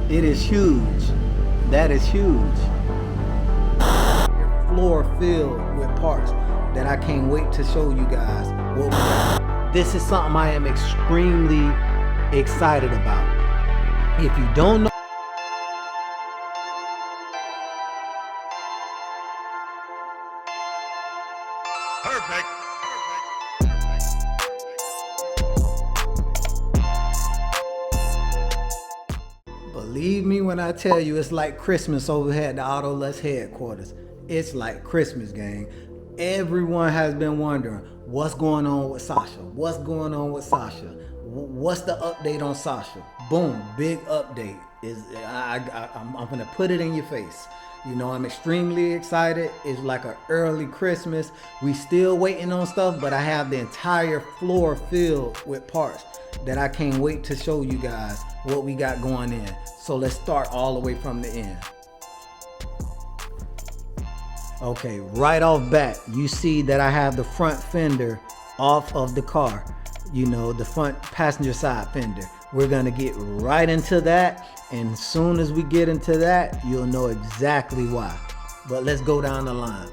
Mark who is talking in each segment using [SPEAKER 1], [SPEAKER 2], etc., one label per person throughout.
[SPEAKER 1] It is huge. That is huge. Floor filled with parts that I can't wait to show you guys what we got. This is something I am extremely excited about. If you don't know,
[SPEAKER 2] Perfect.
[SPEAKER 1] believe me when I tell you, it's like Christmas over here at the Autolust headquarters. It's like Christmas, gang. Everyone has been wondering what's going on with Sasha. What's going on with Sasha? What's the update on Sasha? Boom, big update. I'm gonna put it in your face. You know, I'm extremely excited. It's like an early Christmas. We still waiting on stuff, but I have the entire floor filled with parts that I can't wait to show you guys what we got going in. So let's start all the way from the end. Okay, right off bat, you see that I have the front fender off of the car. You know, the front passenger side fender. We're gonna get right into that, and as soon as we get into that, you'll know exactly why. But let's go down the line.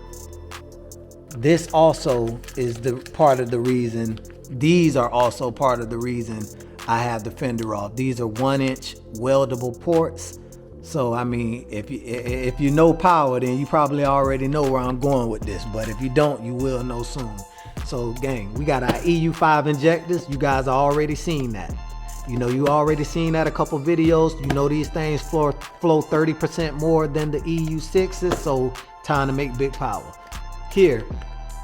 [SPEAKER 1] This also is the part of the reason, these are also part of the reason I have the fender off. These are 1-inch weldable ports. So I mean, if you know power, then you probably already know where I'm going with this. But if you don't, you will know soon. So gang, we got our EU5 injectors. You guys already seen that. You know, you already seen that a couple videos. You know these things flow 30% more than the EU6s, so time to make big power. Here,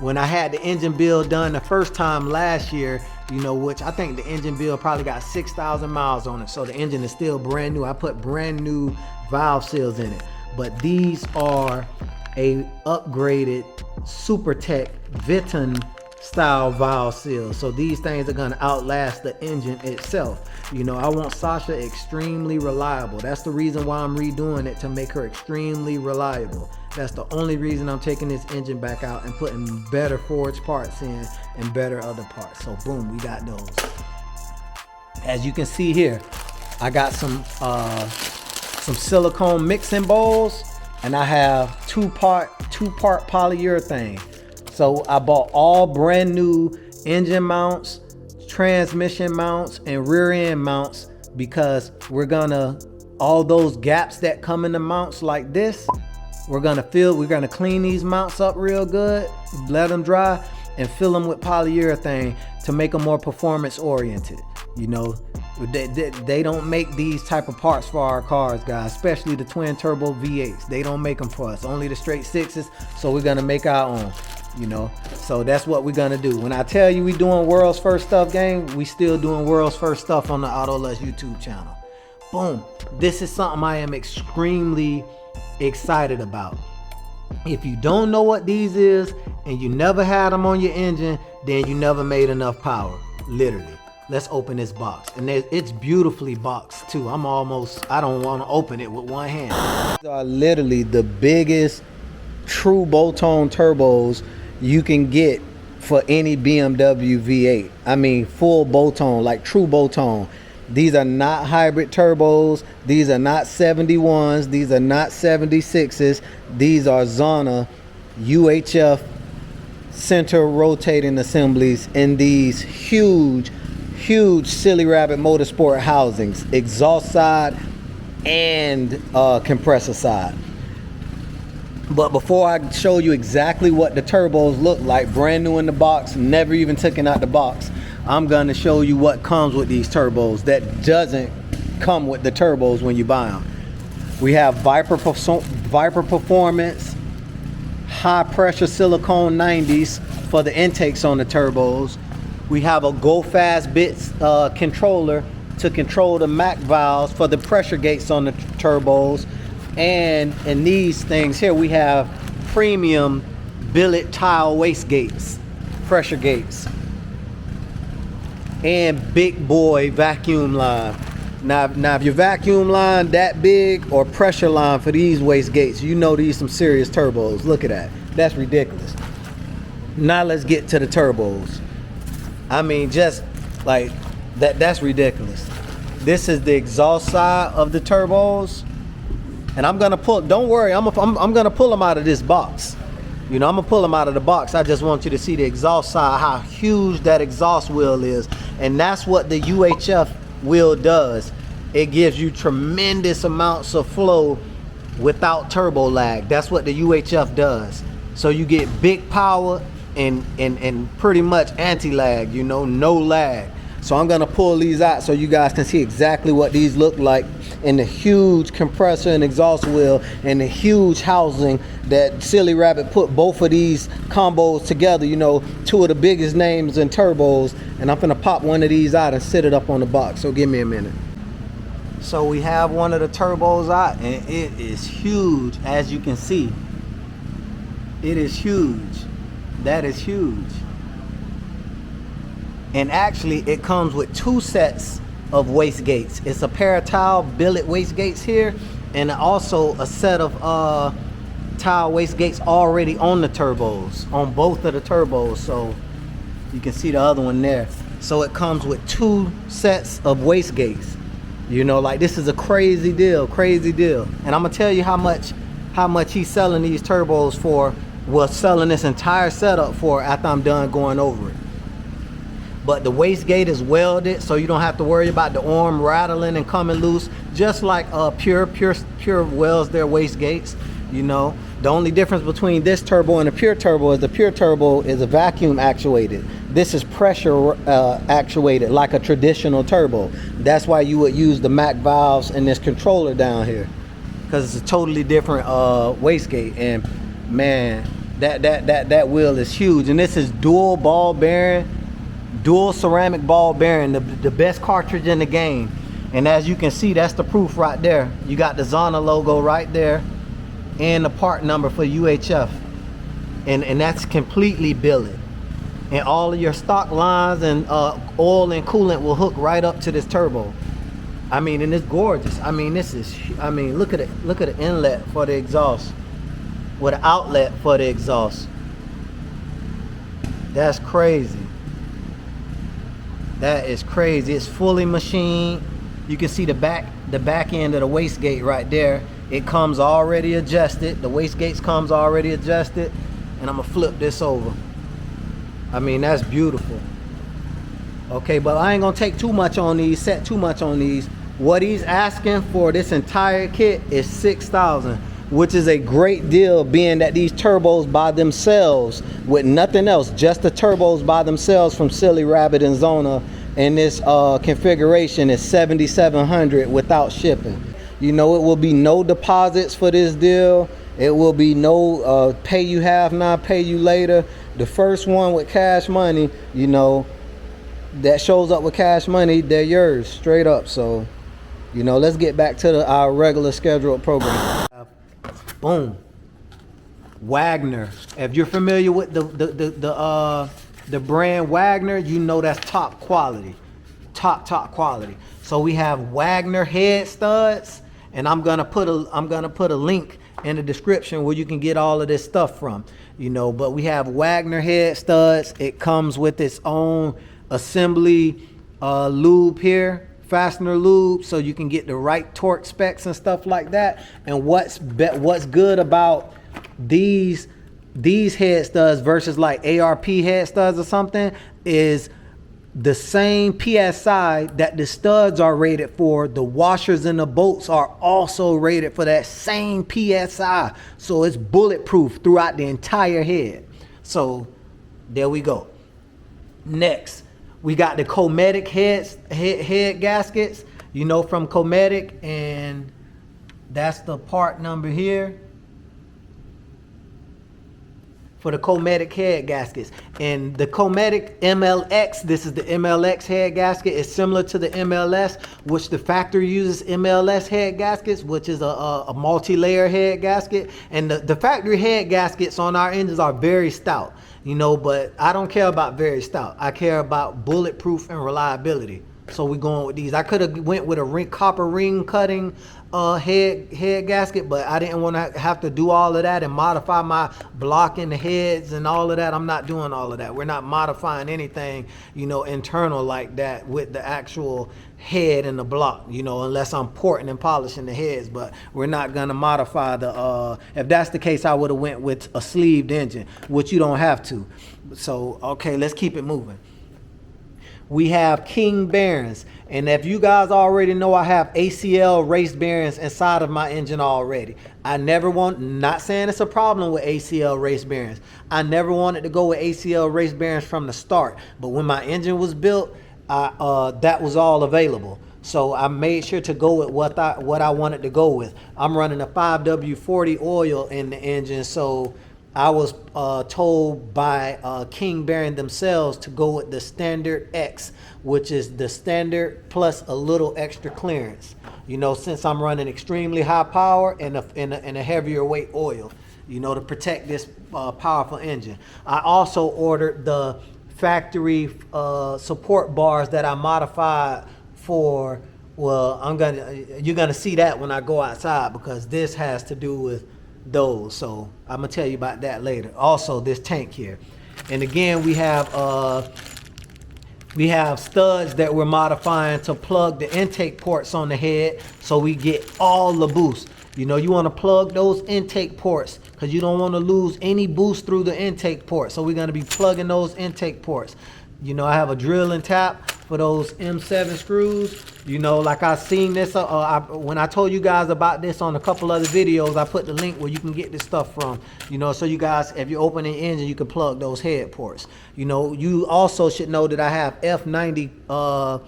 [SPEAKER 1] when I had the engine build done the first time last year, you know, which I think the engine build probably got 6,000 miles on it, so the engine is still brand new. I put brand new valve seals in it, but these are a upgraded SUPERTECH VITON style valve seals. So these things are gonna outlast the engine itself. You know, I want Sasha extremely reliable. That's the reason why I'm redoing it, to make her extremely reliable. That's the only reason I'm taking this engine back out and putting better forged parts in and better other parts. So boom, we got those. As you can see here, I got some silicone mixing bowls, and I have two-part polyurethane. So I bought all brand new engine mounts, transmission mounts, and rear end mounts, because we're gonna, all those gaps that come in the mounts like this, we're gonna clean these mounts up real good, let them dry, and fill them with polyurethane to make them more performance oriented. You know, they don't make these type of parts for our cars, guys, especially the twin turbo V8s. They don't make them for us, only the straight 6s, so we're gonna make our own. You know, so that's what we're gonna do. When I tell you we doing world's first stuff, gang, we still doing world's first stuff on the Autolust YouTube channel. Boom. This is something I am extremely excited about. If you don't know what these is and you never had them on your engine, then you never made enough power, literally. Let's open this box, and it's beautifully boxed too. I don't want to open it with one hand. These are literally the biggest true bolt-on turbos you can get for any BMW V8. I mean, full bolt-on, like true bolt-on. These are not hybrid turbos. These are not 71s. These are not 76s. These are Zona UHF center rotating assemblies in these huge Silly Rabbit Motorsport housings, exhaust side and compressor side. But before I show you exactly what the turbos look like, brand new in the box, never even taken out the box, I'm gonna show you what comes with these turbos that doesn't come with the turbos when you buy them. We have Viper Performance, high pressure silicone 90s for the intakes on the turbos. We have a Go Fast Bits controller to control the MAC valves for the pressure gates on the turbos. And in these things here, we have premium billet tile waste gates, pressure gates, and big boy vacuum line. Now if your vacuum line that big, or pressure line for these waste gates, you know these some serious turbos. Look at that. That's ridiculous. Now let's get to the turbos. I mean, just like that's ridiculous. This is the exhaust side of the turbos. And I'm gonna pull, don't worry, I'm gonna pull them out of this box. You know, I'm gonna pull them out of the box. I just want you to see the exhaust side, how huge that exhaust wheel is. And that's what the UHF wheel does. It gives you tremendous amounts of flow without turbo lag. That's what the UHF does. So you get big power and pretty much anti-lag, you know, no lag. So I'm gonna pull these out so you guys can see exactly what these look like in the huge compressor and exhaust wheel and the huge housing that Silly Rabbit put both of these combos together, you know, two of the biggest names in turbos. And I'm gonna pop one of these out and sit it up on the box. So give me a minute. So we have one of the turbos out and it is huge, as you can see. It is huge. That is huge. And actually it comes with two sets of waste gates. It's a pair of tile billet waste gates here and also a set of tile waste gates already on the turbos, on both of the turbos. So you can see the other one there. So it comes with two sets of waste gates. You know, like this is a crazy deal, crazy deal. And I'm gonna tell you how much he's selling these turbos for, well, selling this entire setup for after I'm done going over it. But the waste gate is welded, so you don't have to worry about the arm rattling and coming loose, just like Pure welds their waste gates. You know, the only difference between this turbo and a Pure turbo is the Pure turbo is a vacuum actuated. This is pressure actuated like a traditional turbo. That's why you would use the Mac valves and this controller down here, because it's a totally different waste gate. And man, that wheel is huge. And this is dual ball bearing, dual ceramic ball bearing, the best cartridge in the game. And as you can see, that's the proof right there. You got the Zana logo right there and the part number for UHF, and that's completely billet. And all of your stock lines and oil and coolant will hook right up to this turbo. I mean, and it's gorgeous. I mean, this is, I mean, look at it. Look at the inlet for the exhaust with an outlet for the exhaust. That's crazy. That is crazy. It's fully machined. You can see the back end of the waste gate right there. It comes already adjusted. The waste gates comes already adjusted. And I'm gonna flip this over. I mean, that's beautiful. Okay, but I ain't gonna take too much on these, set too much on these. What he's asking for this entire kit is $6,000, which is a great deal, being that these turbos by themselves, with nothing else, just the turbos by themselves from Silly Rabbit and Zona in this configuration is $7,700 without shipping. You know, it will be no deposits for this deal. It will be no pay you have now, pay you later. The first one with cash money, you know, that shows up with cash money, they're yours straight up. So, you know, let's get back to our regular scheduled program. Boom. Wagner. If you're familiar with the brand Wagner, you know that's top quality. Top quality. So we have Wagner head studs, and I'm gonna put a link in the description where you can get all of this stuff from. You know, but we have Wagner head studs. It comes with its own assembly lube here, fastener lube, so you can get the right torque specs and stuff like that. And what's good about these head studs versus like ARP head studs or something is the same PSI that the studs are rated for. The washers and the bolts are also rated for that same PSI. So it's bulletproof throughout the entire head. So there we go. Next, we got the Cometic head gaskets, you know, from Cometic, and that's the part number here for the Cometic head gaskets. And the Cometic MLX, this is the MLX head gasket. It's similar to the MLS, which the factory uses MLS head gaskets, which is a multi-layer head gasket. And the factory head gaskets on our engines are very stout, you know, but I don't care about very stout. I care about bulletproof and reliability. So we're going with these. I could have went with a copper ring cutting head gasket, but I didn't want to have to do all of that and modify my block in the heads and all of that. I'm not doing all of that. We're not modifying anything, you know, internal like that with the actual head and the block, you know, unless I'm porting and polishing the heads. But we're not gonna modify the if that's the case, I would have went with a sleeved engine, which you don't have to. So okay, let's keep it moving. We have King bearings, and if you guys already know, I have ACL race bearings inside of my engine already. I never want, not saying it's a problem with ACL race bearings, I never wanted to go with ACL race bearings from the start, but when my engine was built, that was all available. So I made sure to go with what I wanted to go with. I'm running a 5W40 oil in the engine, so I was told by King Bearing themselves to go with the standard X, which is the standard plus a little extra clearance. You know, since I'm running extremely high power and a heavier weight oil, you know, to protect this powerful engine. I also ordered the factory support bars that I modified for. Well, you're gonna see that when I go outside, because this has to do with those, so I'm gonna tell you about that later. Also, this tank here, and again we have studs that we're modifying to plug the intake ports on the head, so we get all the boost. You know, you want to plug those intake ports because you don't want to lose any boost through the intake port. So we're going to be plugging those intake ports. You know, I have a drill and tap for those M7 screws. You know, like I seen this, when I told you guys about this on a couple other videos, I put the link where you can get this stuff from. You know, so you guys, if you open the engine, you can plug those head ports. You know, you also should know that I have F90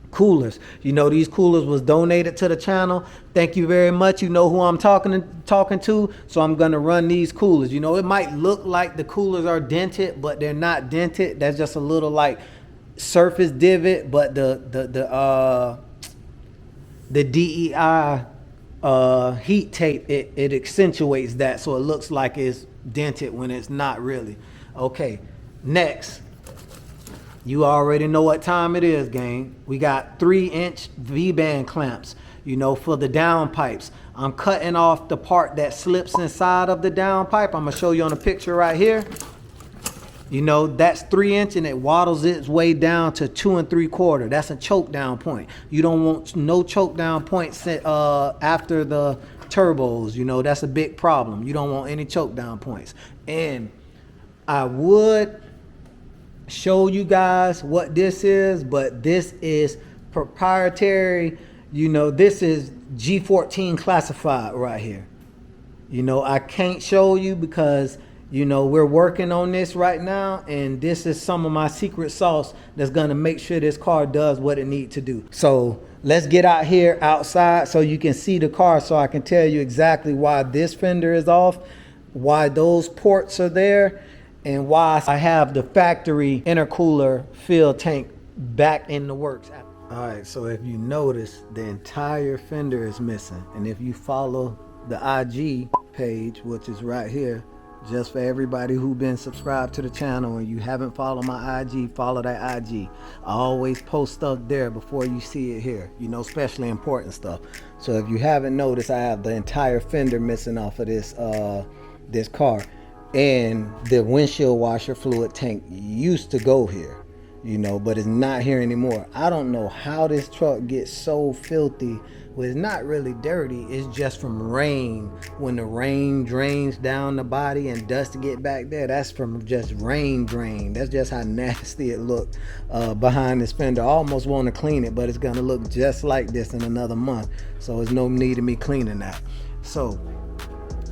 [SPEAKER 1] coolers. You know, these coolers was donated to the channel. Thank you very much. You know who I'm talking to. So I'm gonna run these coolers. You know, it might look like the coolers are dented, but they're not dented. That's just a little like surface divot, but the DEI heat tape, it accentuates that, so it looks like it's dented when it's not really. Okay, next. You already know what time it is, gang. We got 3-inch V-band clamps, you know, for the down pipes. I'm cutting off the part that slips inside of the down pipe. I'm gonna show you on the picture right here. You know, that's 3-inch and it waddles its way down to 2 3/4. That's a choke down point. You don't want no choke down points after the turbos. You know, that's a big problem. You don't want any choke down points. And I would show you guys what this is, but this is proprietary. You know, this is G14 classified right here. You know, I can't show you because, you know, we're working on this right now, and this is some of my secret sauce that's gonna make sure this car does what it needs to do. So let's get out here outside so you can see the car, so I can tell you exactly why this fender is off, why those ports are there, and why I have the factory intercooler fill tank back in the works. All right, so if you notice, the entire fender is missing. And if you follow the IG page, which is right here, just for everybody who been subscribed to the channel and you haven't followed my IG, follow that IG. I always post stuff there before you see it here, you know, especially important stuff. So if you haven't noticed, I have the entire fender missing off of this this car. And the windshield washer fluid tank used to go here, you know, but it's not here anymore. I don't know how this truck gets so filthy. Well, it's not really dirty, it's just from rain. When the rain drains down the body and dust get back there, that's from just rain drain. That's just how nasty it looked behind this fender. I almost want to clean it, but it's gonna look just like this in another month, so there's no need of me cleaning that. So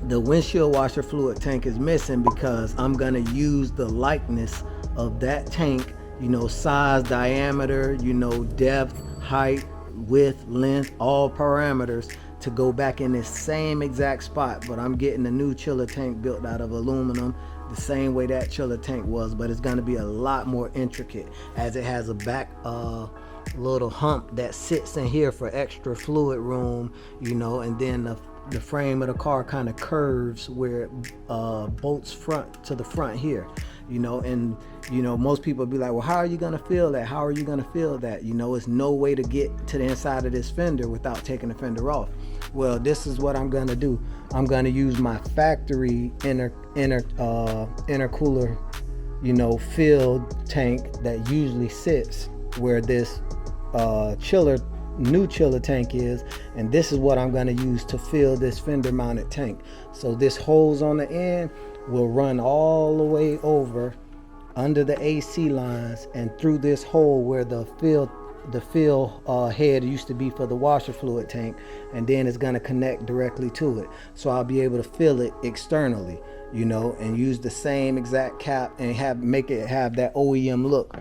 [SPEAKER 1] the windshield washer fluid tank is missing because I'm gonna use the likeness of that tank, you know, size, diameter, you know, depth, height, width, length, all parameters, to go back in this same exact spot. But I'm getting a new chiller tank built out of aluminum, the same way that chiller tank was, but it's gonna be a lot more intricate, as it has a back little hump that sits in here for extra fluid room, you know, and then the frame of the car kind of curves where it bolts front to the front here, you know. And you know, most people be like, well, how are you gonna feel that? How are you gonna feel that? You know, it's no way to get to the inside of this fender without taking the fender off. Well, this is what I'm gonna do. I'm gonna use my factory intercooler, you know, filled tank that usually sits where this new chiller tank is, and this is what I'm going to use to fill this fender mounted tank. So this hose on the end will run all the way over under the AC lines and through this hole where the fill head used to be for the washer fluid tank, and then it's going to connect directly to it. So I'll be able to fill it externally, you know, and use the same exact cap and make it have that OEM look.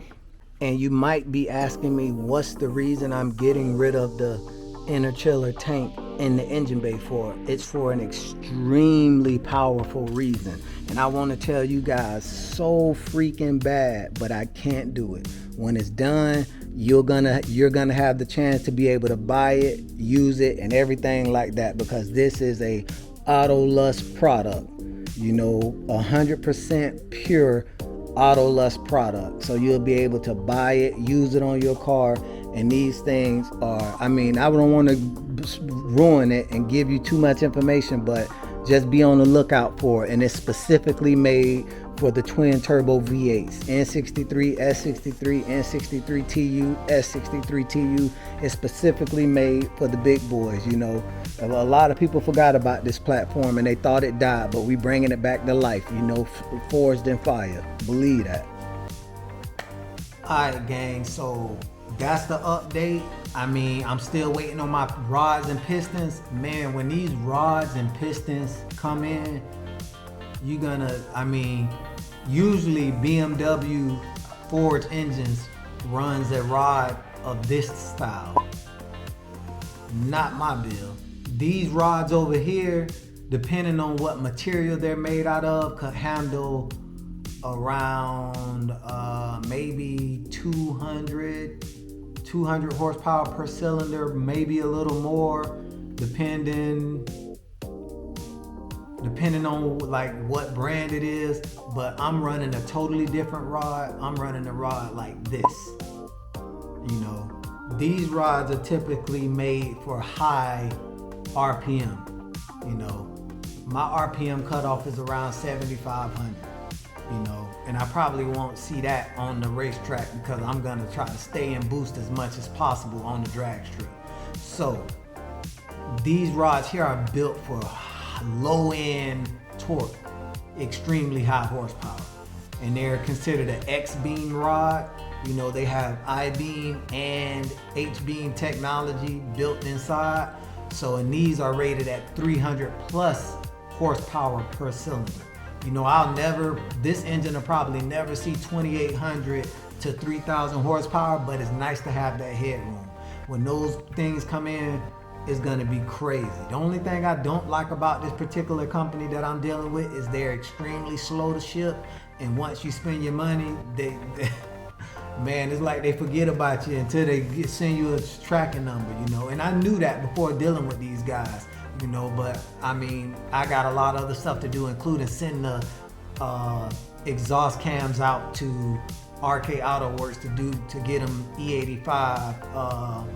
[SPEAKER 1] And you might be asking me, what's the reason I'm getting rid of the inner chiller tank in the engine bay for? It's for an extremely powerful reason. And I want to tell you guys so freaking bad, but I can't do it. When it's done, you're gonna have the chance to be able to buy it, use it, and everything like that, because this is a Autolust product. You know, 100% pure Autolust product. So you'll be able to buy it, use it on your car, and these things are, I mean, I don't want to ruin it and give you too much information, but just be on the lookout for it. And it's specifically made for the twin turbo V8s, N63, S63, N63TU, S63TU. It's specifically made for the big boys, you know. A lot of people forgot about this platform and they thought it died, but we bringing it back to life, you know, forged in fire. Believe that. All right, gang, so that's the update. I mean, I'm still waiting on my rods and pistons. Man, when these rods and pistons come in, you're gonna, I mean, usually BMW forged engines runs a rod of this style. Not my build. These rods over here, depending on what material they're made out of, could handle around maybe 200 horsepower per cylinder, maybe a little more, depending on like what brand it is. But I'm running a totally different rod. I'm running a rod like this. You know, these rods are typically made for high RPM. You know, my RPM cutoff is around 7,500. You know, and I probably won't see that on the racetrack because I'm gonna try to stay and boost as much as possible on the drag strip. So these rods here are built for low end torque, extremely high horsepower, and they're considered an X-beam rod. You know, they have I-beam and H-beam technology built inside. So, and these are rated at 300 plus horsepower per cylinder. You know, this engine will probably never see 2,800 to 3,000 horsepower, but it's nice to have that headroom. When those things come in, it's gonna be crazy. The only thing I don't like about this particular company that I'm dealing with is they're extremely slow to ship, and once you spend your money, man, it's like they forget about you until they send you a tracking number, you know. And I knew that before dealing with these guys, you know, but I mean, I got a lot of other stuff to do, including sending the exhaust cams out to RK Auto Works to get them E85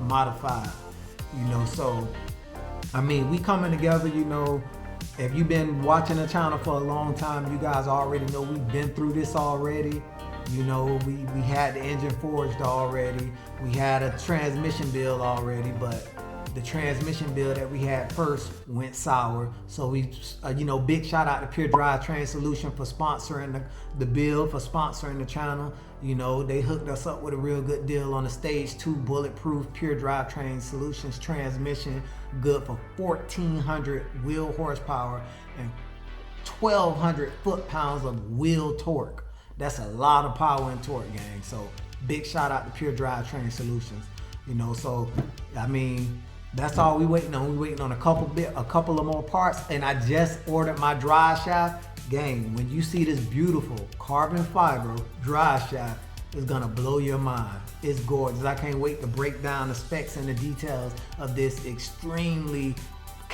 [SPEAKER 1] modified, you know. So I mean, we coming together, you know. If you've been watching the channel for a long time, you guys already know we've been through this already. You know, we had the engine forged already. We had a transmission build already, but the transmission build that we had first went sour. So we, you know, big shout out to Pure Drivetrain Solution for sponsoring the build, for sponsoring the channel. You know, they hooked us up with a real good deal on the Stage 2 bulletproof Pure Drivetrain Solutions transmission, good for 1,400 wheel horsepower and 1,200 foot-pounds of wheel torque. That's a lot of power and torque, gang. So big shout out to Pure Drivetrain Solutions. You know, so I mean, that's all we waiting on. We waiting on a couple of more parts, and I just ordered my drive shaft. Gang, when you see this beautiful carbon fiber drive shaft, it's gonna blow your mind. It's gorgeous. I can't wait to break down the specs and the details of this extremely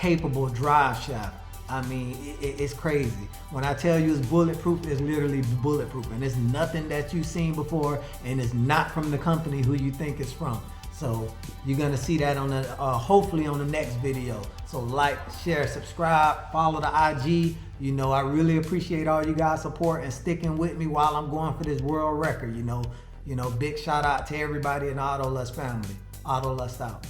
[SPEAKER 1] capable drive shaft. I mean, it's crazy. When I tell you it's bulletproof, it's literally bulletproof. And it's nothing that you've seen before, and it's not from the company who you think it's from. So you're gonna see that on the, hopefully on the next video. So like, share, subscribe, follow the IG. You know, I really appreciate all you guys' support and sticking with me while I'm going for this world record, you know. Big shout out to everybody in Auto Lust family. Auto Lust out.